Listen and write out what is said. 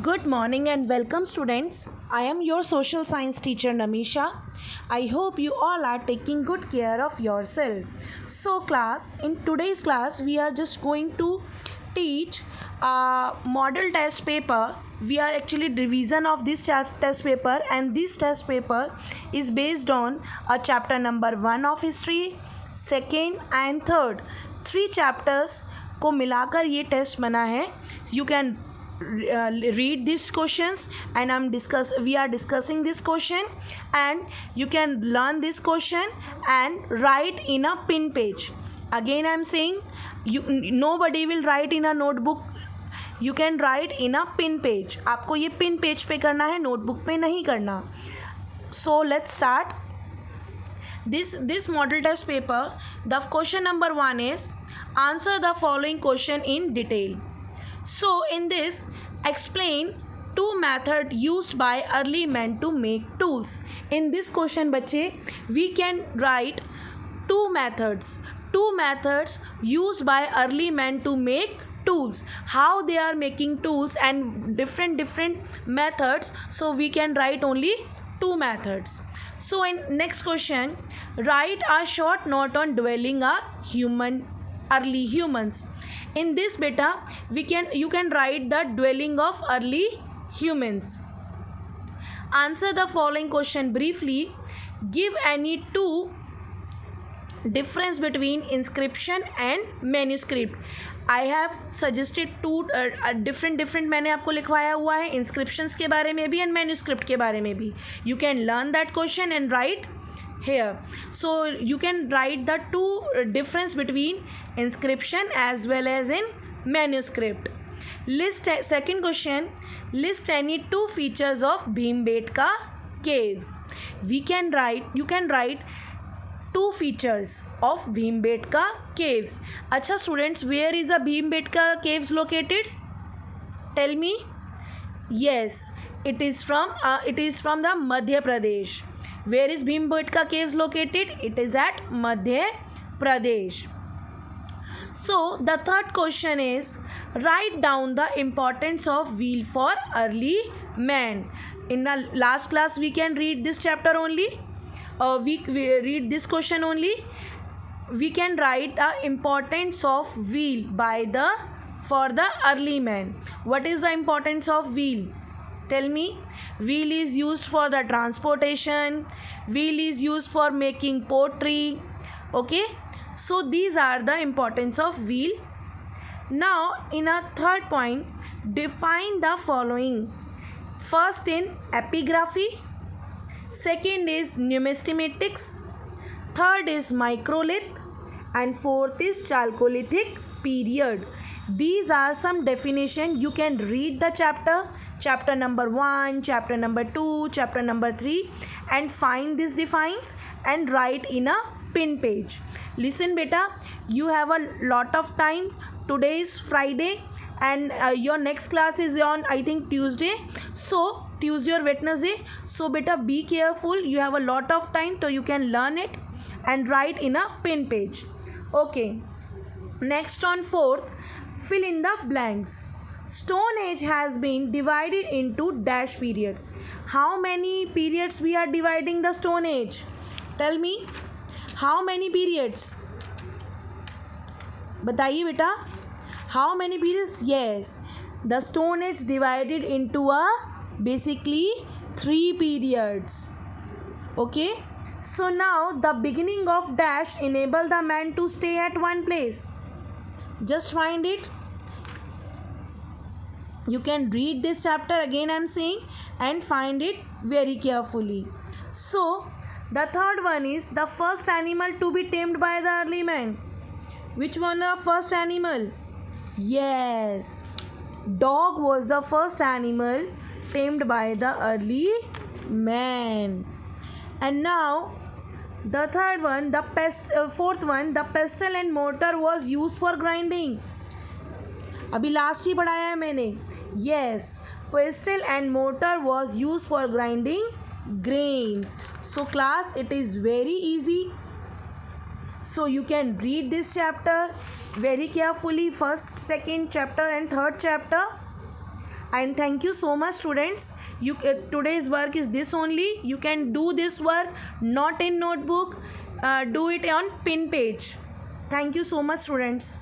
Good morning and welcome, students. I am your social science teacher Namisha. I hope you all are taking good care of yourself. So class, in today's class we are just going to teach a model test paper. We are actually revision of this test paper, and this test paper is based on a chapter number 1 of history, second and third. 3 chapters को मिलाकर ये test बना है. You can read these questions, and we are discussing this question, and you can learn this question and write in a pin page. Again I am saying, nobody will write in a notebook. You can write in a pin page. आपको ये pin page पे करना है, notebook पे नहीं करना. So let's start this model test paper. The question number 1 is, answer the following question in detail. So in this, explain 2 methods used by early men to make tools. In this question बच्चे, we can write 2 methods used by early men to make tools. How they are making tools and different methods. So we can write only 2 methods. So in next question, write a short note on dwelling a early humans. In this beta, you can write the dwelling of early humans. Answer the following question briefly. Give any 2 difference between inscription and manuscript. I have suggested 2 different मैंने आपको लिखवाया हुआ है, inscriptions के बारे में भी and manuscript के बारे में भी. You can learn that question and write here. So you can write the 2 difference between inscription as well as in manuscript. Second question, list any 2 features of Bhimbetka caves. You can write 2 features of Bhimbetka caves. अच्छा students, where is the Bhimbetka caves located? Tell me. Yes, it is from the Madhya Pradesh. Where is Bhimbetka caves located? It is at Madhya Pradesh. So the third question is, write down the importance of wheel for early man. In the last class we can read this chapter only. We read this question only. We can write the importance of wheel for the early man. What is the importance of wheel? Tell me. Wheel is used for the transportation. Wheel is used for making pottery. Okay. So these are the importance of wheel. Now in a third point, define the following. First in epigraphy. Second is numismatics. Third is microlith. And fourth is Chalcolithic period. These are some definition. You can read the chapter number 1, chapter number 2, chapter number 3, and find these defines and write in a pin page. Listen beta, you have a lot of time. Today is Friday and your next class is on I think Tuesday. So Tuesday or Wednesday. So beta, be careful. You have a lot of time, so you can learn it and write in a pin page. Okay. Next on 4th, fill in the blanks. Stone Age has been divided into dash periods. How many periods we are dividing the Stone Age? Tell me. How many periods? बताइए बेटा. How many periods? Yes. The Stone Age divided into basically 3 periods. Okay. So now the beginning of dash enable the man to stay at one place. Just find it. You can read this chapter again, I am saying, and find it very carefully. So the third one is the first animal to be tamed by the early man. Which one the first animal? Yes, dog was the first animal tamed by the early man. And now the third one, fourth one, the pestle and mortar was used for grinding. अभी last ही पढ़ाया है मैंने. Yes, pestle and mortar was used for grinding grains. So class, it is very easy. So you can read this chapter very carefully, first, second chapter and third chapter, And thank you so much, students. Today's work is this only. You can do this work not in notebook. Do it on pin page. Thank you so much, students.